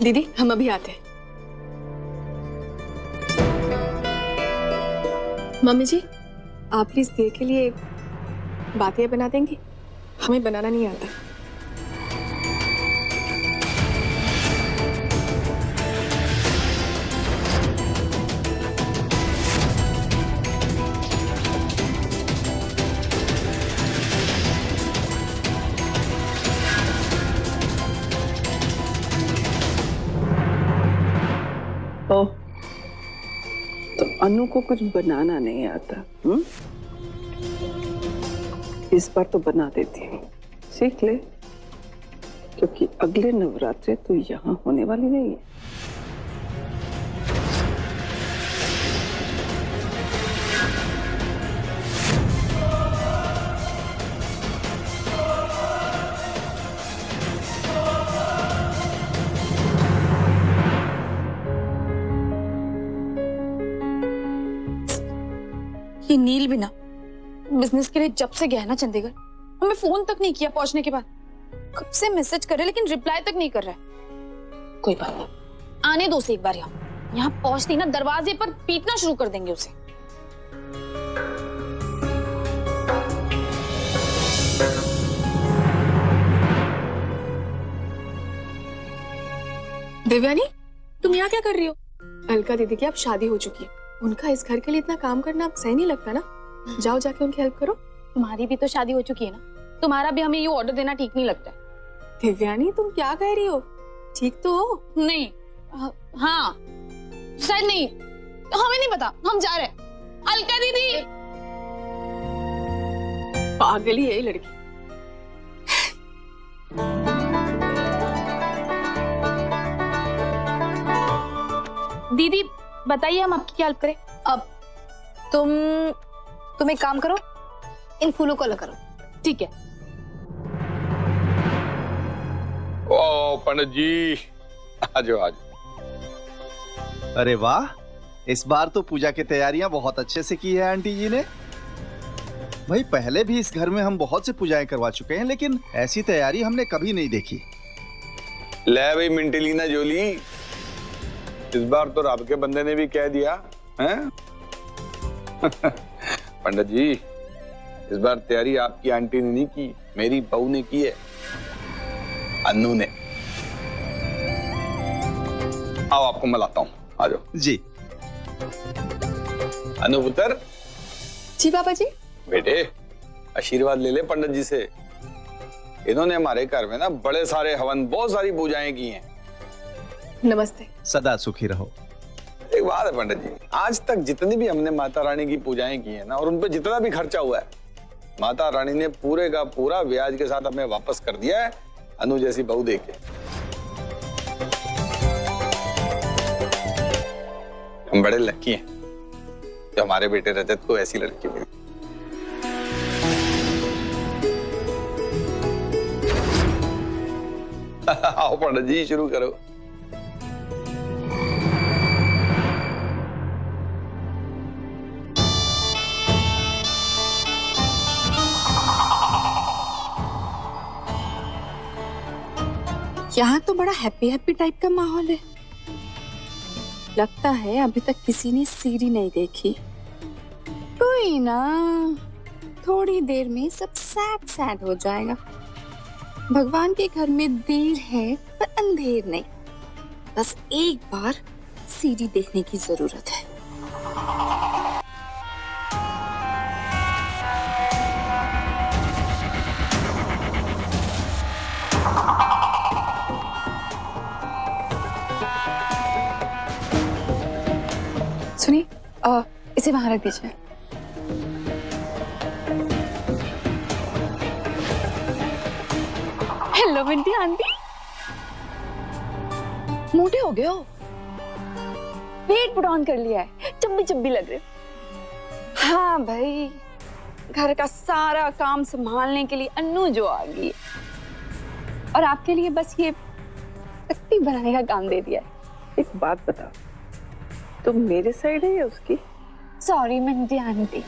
दीदी हम अभी आते हैं। मम्मी जी आप प्लीज देर के लिए बातें बना देंगी, हमें बनाना नहीं आता। ओह, तो अनु को कुछ बनाना नहीं आता। इस बार तो बना देती हूँ, सीख ले, क्योंकि अगले नवरात्रे तो यहाँ होने वाली नहीं है। ये नील भी ना बिजनेस के लिए जब से गया ना चंडीगढ़, हमें फोन तक नहीं किया पहुंचने के बाद। कब से मैसेज कर रहे लेकिन रिप्लाई तक नहीं कर रहा है। कोई बात नहीं, आने दो उसे एक बार। यहाँ पहुंचते ही ना दरवाजे पर पीटना शुरू कर देंगे उसे। देवयानी तुम यहाँ क्या कर रही हो? अलका दीदी की अब शादी हो चुकी है, उनका इस घर के लिए इतना काम करना अब सही नहीं लगता ना। जाओ जाके उनकी हेल्प करो। तुम्हारी भी तो शादी हो चुकी है ना, तुम्हारा भी हमें ये ऑर्डर देना ठीक नहीं लगता है। देवयानी तुम क्या कह रही हो? ठीक तो हो? नहीं, हाँ शायद नहीं, हमें नहीं पता, हम जा रहे हैं। अलका दीदी पागल ही है ये लड़की। दीदी बताइए हम आपकी क्या हेल्प करें? अब तुम एक काम करो, इन फूलों को अलग करो। ठीक है। ओ पंडित जी आजो आज। अरे वाह, इस बार तो पूजा की तैयारियां बहुत अच्छे से की है आंटी जी ने। भाई पहले भी इस घर में हम बहुत से पूजाएं करवा चुके हैं, लेकिन ऐसी तैयारी हमने कभी नहीं देखी। ले भाई मिंटलीना जोली, इस बार तो रब के बंदे ने भी कह दिया हैं? पंडित जी इस बार तैयारी आपकी आंटी ने नहीं की, मेरी बहू ने की है, अन्नू ने। आओ आपको मिलाता हूँ, आ जाओ जी। अनु पुत्र। जी पापा जी। बेटे आशीर्वाद ले ले पंडित जी से। इन्होंने हमारे घर में ना बड़े सारे हवन, बहुत सारी पूजाएं की हैं। नमस्ते। सदा सुखी रहो। एक बात है पंडित जी, आज तक जितनी भी हमने माता रानी की पूजाएं की है ना, और उनपे जितना भी खर्चा हुआ है, माता रानी ने पूरे का पूरा ब्याज के साथ हमें वापस कर दिया है, अनु जैसी बहू देके। हम बड़े लकी हैं जो हमारे बेटे रजत को ऐसी लड़की मिली। आओ पंडित जी शुरू करो। यहाँ तो बड़ा हैप्पी हैप्पी टाइप का माहौल है। लगता है अभी तक किसी ने सीढ़ी नहीं देखी। कोई ना, थोड़ी देर में सब सैड सैड हो जाएगा। भगवान के घर में देर है पर अंधेर नहीं। बस एक बार सीढ़ी देखने की जरूरत है। सुनिए इसे वहां रख दीजिए। हेलो मिंटी आंटी, मोटे हो गए हो, वेट पुट ऑन कर लिया है, चब्बी चब्बी लग रहे हो। हाँ भाई, घर का सारा काम संभालने के लिए अन्नू जो आ गई है, और आपके लिए बस ये तख्ती बनाने का काम दे दिया है। एक बात बता, तुम मेरे साइड है या उसकी? सॉरी मिंटी आंटी,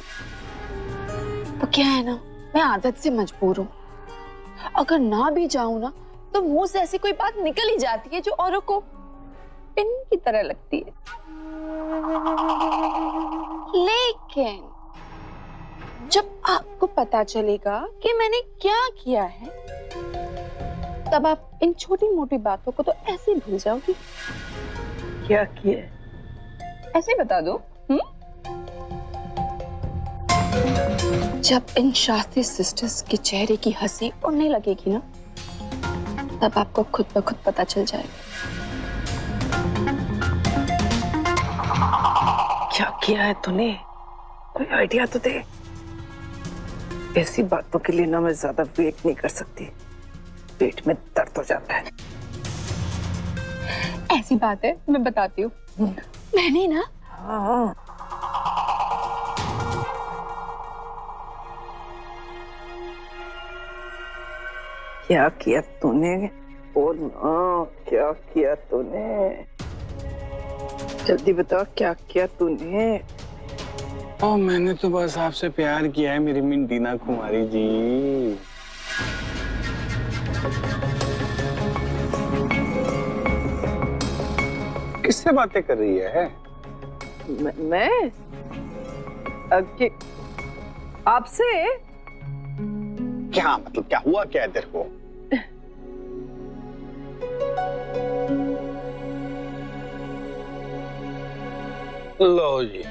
तो क्या है ना, मैं आदत से मजबूर हूँ। अगर ना भी जाऊं ना तो मुंह से ऐसी कोई बात निकल ही जाती है जो औरों को पिन की तरह लगती है, लेकिन जब आपको पता चलेगा कि मैंने क्या किया है, तब आप इन छोटी मोटी बातों को तो ऐसे भूल जाओगी। क्या किया है? ऐसे बता दो। जब इन शास्त्री सिस्टर्स के चेहरे की हंसी उड़ने लगेगी ना, तब आपको खुद ब खुद पता चल जाएगा। क्या किया है तूने? कोई आइडिया तो दे। ऐसी बातों के लिए ना मैं ज्यादा वेट नहीं कर सकती, पेट में दर्द हो जाता है। ऐसी बात है, मैं बताती हूँ। मैंने ना हाँ, क्या किया तूने? बोल ना, क्या किया तूने? जल्दी बता, क्या किया तूने? मैंने तो बस आपसे प्यार किया है मेरी मिंटीना कुमारी जी। किससे बातें कर रही है? मैं आपसे? क्या मतलब, क्या हुआ क्या है तेरे को? लो जी,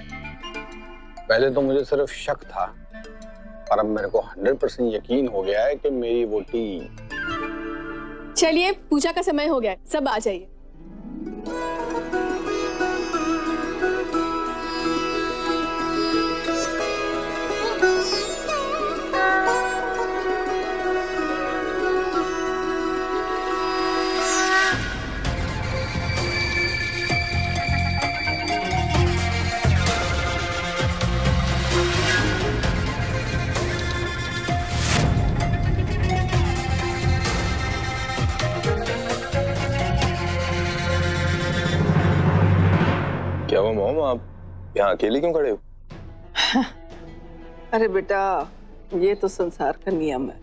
पहले तो मुझे सिर्फ शक था, पर अब मेरे को 100% यकीन हो गया है कि मेरी वोटी। चलिए, पूजा का समय हो गया है, सब आ जाइए। क्या हुआ मॉम, आप यहाँ अकेले क्यों खड़े हो? अरे बेटा, ये तो संसार का नियम है,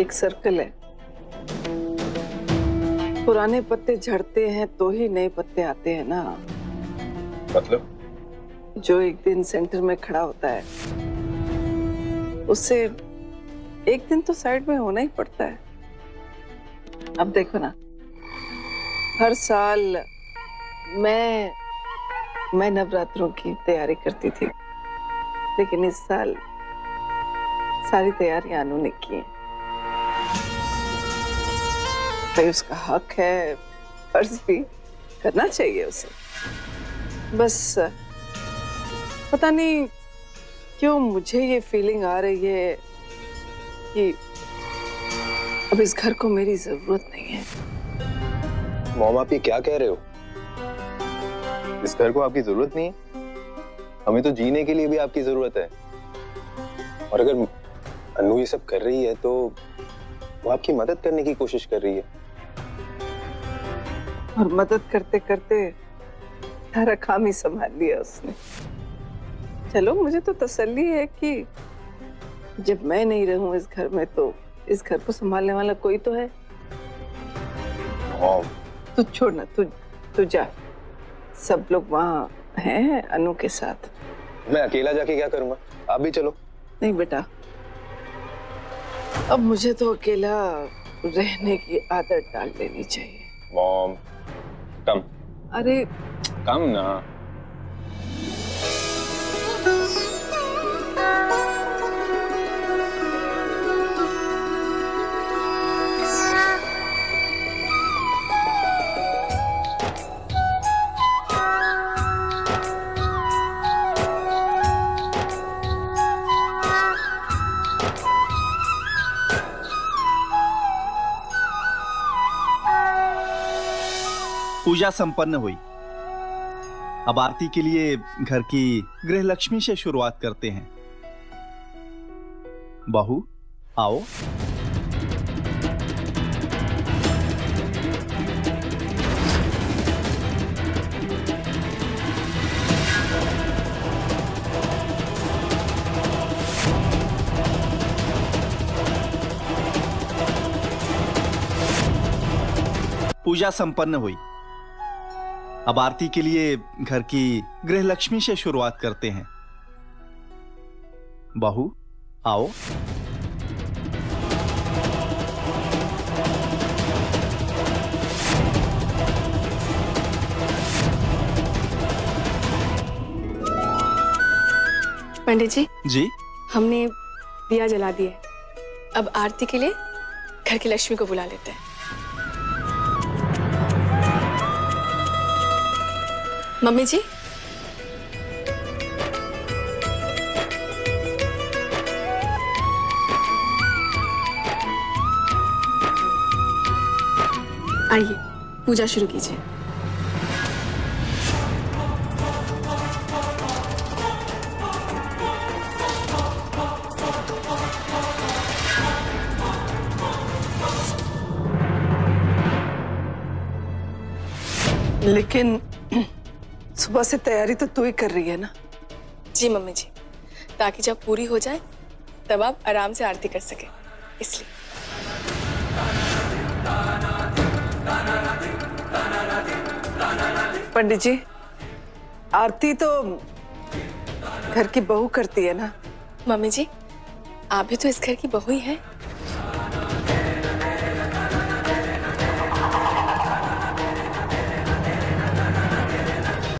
एक सर्कल है। पुराने पत्ते झड़ते हैं तो ही नए पत्ते आते हैं ना। मतलब? जो एक दिन सेंटर में खड़ा होता है, उससे एक दिन तो साइड में होना ही पड़ता है। अब देखो ना, हर साल मैं नवरात्रों की तैयारी करती थी, लेकिन इस साल सारी तैयारियां अनु ने की हैं। भाई उसका हक है, फर्ज भी करना चाहिए उसे। बस पता नहीं क्यों मुझे ये फीलिंग आ रही है कि अब इस घर को मेरी जरूरत नहीं है। मॉम, आप ये क्या कह रहे हो? इस घर को आपकी जरूरत नहीं है? हमें तो जीने के लिए भी आपकी जरूरत है। और अगर अनु ये सब कर रही है तो वो आपकी मदद करने की कोशिश कर रही है। और मदद करते करते सारा काम ही संभाल लिया उसने। चलो, मुझे तो तसल्ली है कि जब मैं नहीं रहूं इस घर में तो इस घर को संभालने वाला कोई तो है। मॉम, तू छोड़ ना, तू जा। सब लोग वहाँ हैं अनु के साथ। मैं अकेला जाके क्या करूंगा? आप भी चलो। नहीं बेटा, अब मुझे तो अकेला रहने की आदत डाल लेनी चाहिए। मॉम, कम। अरे कम ना। पूजा संपन्न हुई। अब आरती के लिए घर की गृह लक्ष्मी से शुरुआत करते हैं। बहू, आओ। पूजा संपन्न हुई। अब आरती के लिए घर की गृह लक्ष्मी से शुरुआत करते हैं। बहू आओ। पंडित जी, जी हमने दिया जला दिया है। अब आरती के लिए घर की लक्ष्मी को बुला लेते हैं। मम्मी जी, आइए पूजा शुरू कीजिए। लेकिन सुबह से तैयारी तो तू ही कर रही है ना? जी मम्मी जी, ताकि जब पूरी हो जाए तब आप आराम से आरती कर सके, इसलिए। पंडित जी, आरती तो घर की बहू करती है ना? मम्मी जी, आप भी तो इस घर की बहू ही हैं।